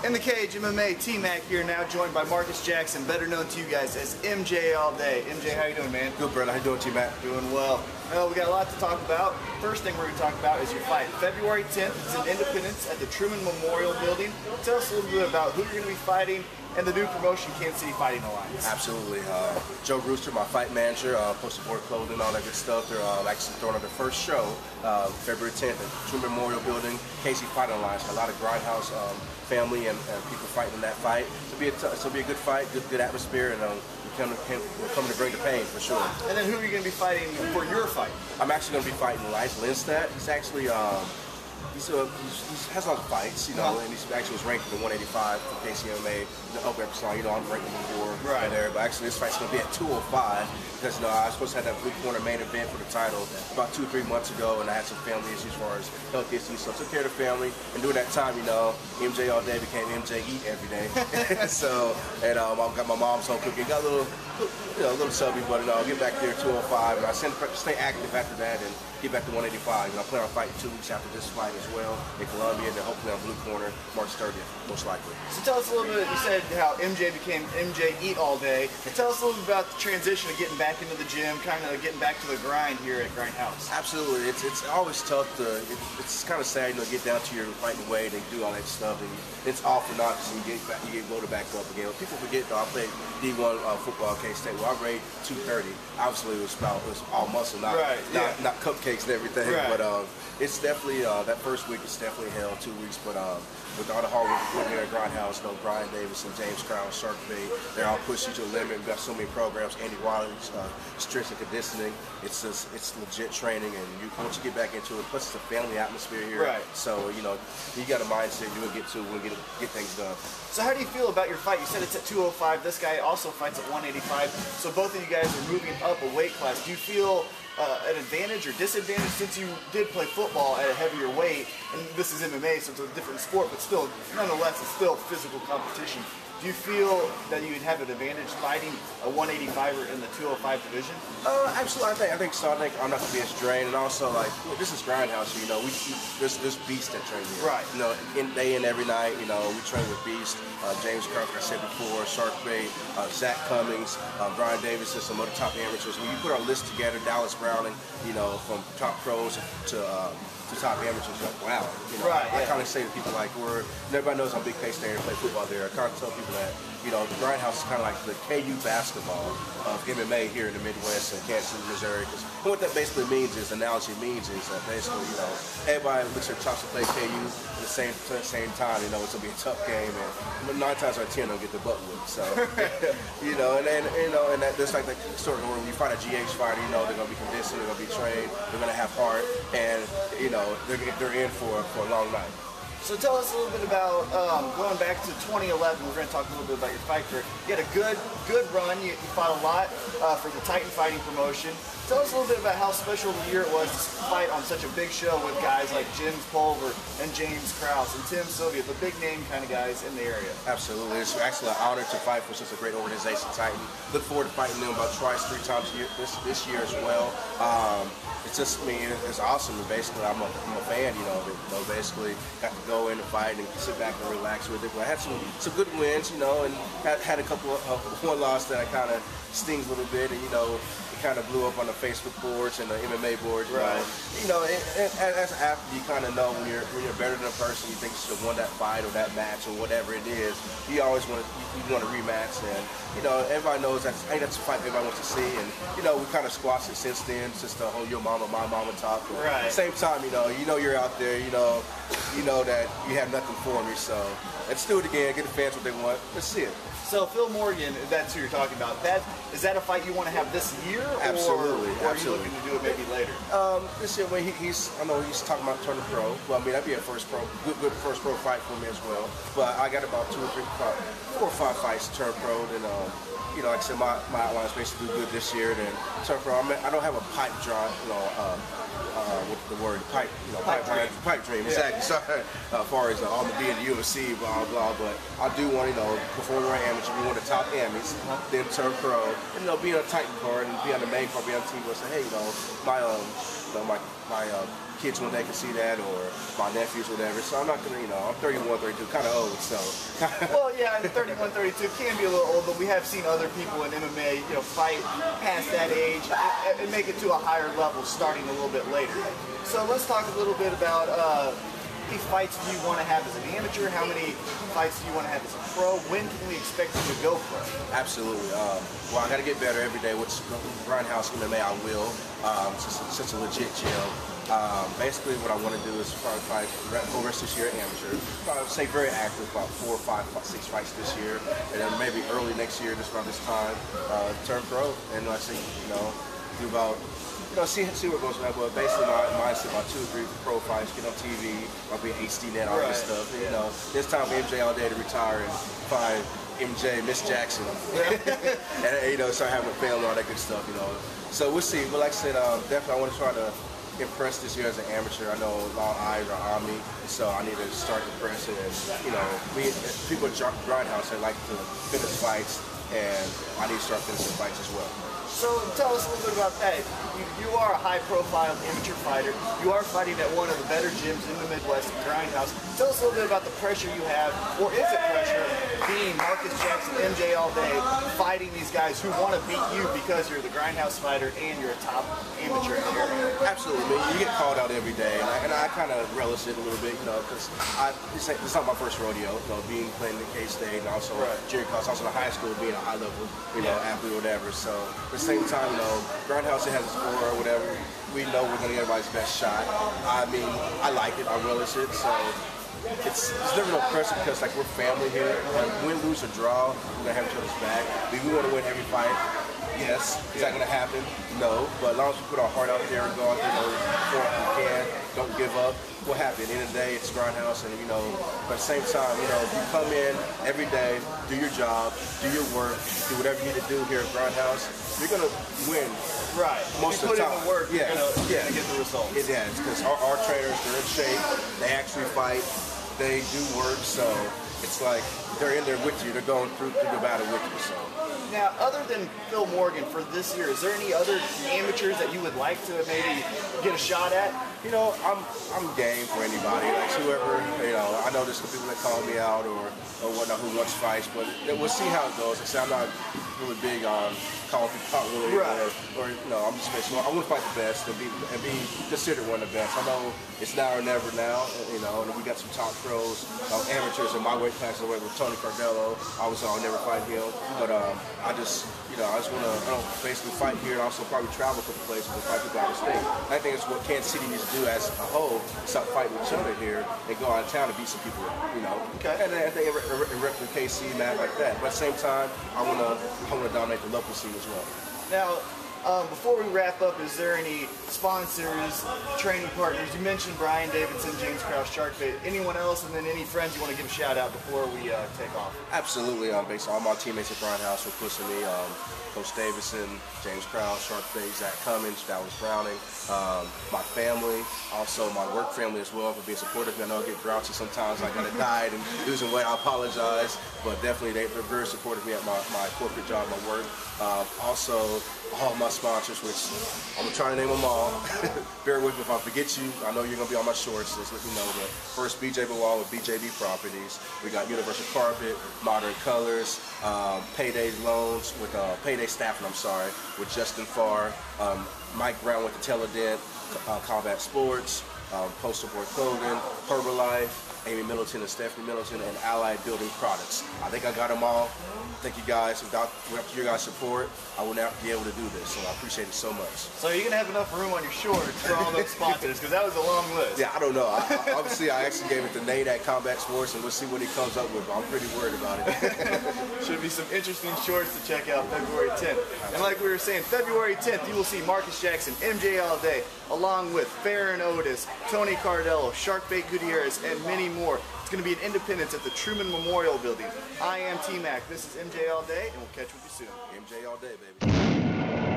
In the Cage, MMA, T-Mac here, now joined by Marques Jackson, better known to you guys as MJ all day. MJ, how you doing, man? Good, brother. How you doing, T-Mac? Doing well. Well, we got a lot to talk about. First thing we're going to talk about is your fight. February 10th, it's in Independence at the Truman Memorial Building. Tell us a little bit about who you're going to be fighting and the new promotion, Kansas City Fighting Alliance. Absolutely. Joe Rooster, my fight manager, posted board clothing, all that good stuff. They're actually throwing on their first show, February 10th at Truman Memorial Building, Casey Fighting Alliance. A lot of Grindhouse family and people fighting in that fight. It'll be a good fight, good atmosphere, and we're coming to bring the pain for sure. And then who are you going to be fighting for your fight? I'm actually going to be fighting Elias Lindstad. He's actually he has a lot of fights, you know, and he actually was ranked in the 185 for KCMA, the upper epsilon. You know, I'm ranked before right there, but actually this fight's going to be at 205 because, you know, I was supposed to have that blue corner main event for the title about 2 or 3 months ago, and I had some family issues as far as health issues, so I took care of the family. And during that time, you know, MJ all day became MJ eat every day. So, and I got my mom's home cooking, got a little subby, but I'll get back there 205, and I stay active after that and get back to 185. And I plan on fighting 2 weeks after this fight as well in Columbia, and then hopefully on blue corner March 30th, most likely. So tell us a little bit, you said how MJ became MJ Eat All Day. Tell us a little bit about the transition of getting back into the gym, kind of getting back to the grind here at Grindhouse. Absolutely. It's always tough to, it's kind of sad, you know, get down to your fighting weight and do all that stuff, and it's all for naught because you get voted back up again. When people forget, though, I played D1 football at K-State. Well, I weighed 230. Obviously, it was all muscle, not cupcakes and everything. Right. But it's definitely that first week is definitely hell. 2 weeks, but with all the hard work we put here at Grindhouse, you know, Brian Davis and James Krause, Shark Bait, they're all pushing you to the limit. We've got so many programs. Andy Wiley's strength and conditioning. It's legit training, and once you get back into it, plus it's a family atmosphere here. Right. So you know, you got a mindset you will get to when get things done. So how do you feel about your fight? You said it's at 205. This guy also fights at 185. So both of you guys are moving up a weight class. Do you feel an advantage or disadvantage since you did play football at a heavier weight, and this is MMA, so it's a different sport, but still, nonetheless, it's still physical competition. Do you feel that you would have an advantage fighting a 185er in the 205 division? Absolutely. I think so. I think I'm not going to be as drained, and also like this is Grindhouse. You know, there's beast that train here. Right. You know, day in every night. You know, we train with beast. James Krause, like I said before, Shark Bait, Zach Cummings, Brian Davis, and some other top amateurs. When you put our list together, Dallas Browning, you know, from top pros to top amateurs, like, wow. You know, I kind of say to people like, everybody knows I'm a big K-State and play football there. I kind of tell people that, you know, the Grindhouse is kind of like the KU basketball of MMA here in the Midwest and Kansas City, Missouri. Because what that basically means is, analogy means is that basically, you know, everybody looks at chops to play KU at the same time. You know, it's gonna be a tough game, and 9 times out of 10 they'll get their butt whipped. So, you know, and that there's like the sort of when you fight a GH fighter, you know, they're gonna be convincing, they're gonna be trained, they're gonna have heart, and you know, they're in for a long night. So tell us a little bit about going back to 2011. We're going to talk a little bit about your fight career. You had a good run. You fought a lot for the Titan Fighting promotion. Tell us a little bit about how special of a year it was to fight on such a big show with guys like Jim Pulver and James Krause and Tim Sylvia, the big name kind of guys in the area. Absolutely. It's actually an honor to fight for such a great organization, Titan. Look forward to fighting them about twice, 3 times this year as well. It's just, I mean, it's awesome. Basically, I'm a fan, you know, basically got to go in and fight and sit back and relax with it. But I had some good wins, you know, and had a couple of one loss that I kind of stings a little bit, and, you know, it kind of blew up on the Facebook boards and the MMA boards. You know, as an athlete, you kind of know when you're better than a person, you think you should have won that fight or that match or whatever it is. You always want a rematch, and you know, everybody knows that's a fight everybody wants to see, and you know, we kind of squashed it since then, since the whole your mama, my mama talk. But at the same time, you know you're out there, you know that you have nothing for me, so let's do it again, get the fans what they want. Let's see it. So Phil Morgan, that's who you're talking about. Is that a fight you want to have this year? Absolutely. Or are you looking to do it maybe later? This year, I know he's talking about turning pro. Well, I mean, that'd be a first pro, good first pro fight for me as well. But I got about 4 or 5 fights to turn pro, and you know, like I said, my outline is basically do good this year. Then turn pro. I don't have a pipe draw, you know, what's the word? Pipe dream. Exactly. Sorry. As far as I'm gonna be in the UFC, blah blah. But I do want, you know, before we're amateur, be one of the top amis, then turn pro, and you know, be on a Titan card and be on the main card, be on the team. And say, hey, you know, my kids one day can see that, or my nephews, whatever. So I'm not gonna, you know, I'm 31, 32, kind of old, so. Well, yeah, and 31, 32 can be a little old, but we have seen other people in MMA, you know, fight past that age and make it to a higher level, starting a little bit later. So let's talk a little bit about how many fights do you want to have as an amateur? How many fights do you want to have as a pro? When can we expect you to go pro? Absolutely. Well, I got to get better every day. With Grindhouse MMA, I will. Since a legit gym. Basically, what I want to do is probably fight whole rest this year amateur. I'd say very active, about 4, 5, 6 fights this year, and then maybe early next year, just around this time, turn pro. And I think, you know, do about. You know, see what goes on. But basically, my mindset about 2 or 3 pro fights, get on TV, I'll be HD net, all this stuff. And, you know, it's time for MJ all day to retire and find MJ, Miss Jackson, and you know, start having a family, all that good stuff. You know, so we'll see. But like I said, definitely I want to try to impress this year as an amateur. I know a lot of eyes are on me, so I need to start impressing. And you know, people at Grindhouse, they like to finish fights, and I need to start finishing fights as well. So tell us a little bit about that. You are a high-profile amateur fighter. You are fighting at one of the better gyms in the Midwest, Grindhouse. Tell us a little bit about the pressure you have, or is it pressure, being Marques Jackson, MJ all day, fighting these guys who want to beat you because you're the Grindhouse fighter and you're a top amateur in the area? Absolutely, man. You get called out every day, and I kind of relish it a little bit, you know, because it's not my first rodeo, you know, playing the K-State and also junior college, also in high school, being a high-level, you know, athlete or whatever. So at the same time, you know, Grindhouse has its aura or whatever. We know we're going to get everybody's best shot. I mean, I like it. I relish it. So it's never no pressure because, like, we're family here. Like, win, lose, or draw, we're going to have each other's back. We want to win every fight. Yes. Is that going to happen? No. But as long as we put our heart out there and go out there, you know, perform if we can, don't give up, what happened? At the end of the day, it's Grindhouse, and you know, but at the same time, you know, if you come in every day, do your job, do your work, do whatever you need to do here at Grindhouse, you're gonna win. Right. Most of the time. If you put in the work, you're gonna get the results. Yeah, because our trainers, they're in shape, they actually fight, they do work, so it's like they're in there with you, they're going through the battle with you. So. Now, other than Phil Morgan for this year, is there any other amateurs that you would like to maybe get a shot at? You know, I'm game for anybody, like whoever, you know, I know there's some people that call me out or whatnot who wants fights, but we'll see how it goes. Like I say, I'm not really big on calling people out really, or you know, I'm just basically, I want to fight the best and be considered one of the best. I know it's now or never now, you know, and we got some top pros, amateurs in my weight class, with Tony Cardello. Obviously, I'll never fight him, but I just want to basically fight here and also probably travel to the places and fight people out of state. I think it's what Kansas City needs to do as a whole, stop fighting each other here and go out of town and beat some people, you know. Okay. And then I think replicate KC, Matt, like that. But at the same time, I want to dominate the local scene as well. Now, before we wrap up, is there any sponsors, training partners? You mentioned Brian Davidson, James Krause, Sharkbait. Anyone else, and then any friends you want to give a shout out before we take off? Absolutely. Based on all my teammates at Grindhouse for pushing me. Coach Davidson, James Krause, Sharkbait, Zach Cummins, Dallas Browning, my family, also my work family as well for being supportive. I know I get grouchy sometimes. I got a diet and losing weight. I apologize, but definitely they're very supportive of me at my corporate job, my work. Also, all my sponsors, which I'm trying to name them all. Bear with me if I forget you. I know you're going to be on my shorts. Just let me know. But first, BJ Bawal with BJB Properties. We got Universal Carpet, Modern Colors, Payday Loans with Payday Staffing, with Justin Farr, Mike Brown with the Teledent, Combat Sports, Poster Boy Clothing, Herbalife, Amy Middleton and Stephanie Middleton, and Allied Building Products. I think I got them all. Thank you guys. Without your guys' support, I would not be able to do this, so I appreciate it so much. So you're going to have enough room on your shorts for all those sponsors, because that was a long list. Yeah, I don't know. Obviously, I actually gave it to Nate at Combat Sports, and we'll see what he comes up with, but I'm pretty worried about it. Should be some interesting shorts to check out February 10th. And like we were saying, February 10th, you will see Marques Jackson, MJ all day, along with Farron Otis, Tony Cardello, Sharkbait Gutierrez, and many more. It's going to be in Independence at the Truman Memorial Building. I am T-Mac. This is MJ All Day, and we'll catch with you soon. MJ All Day, baby.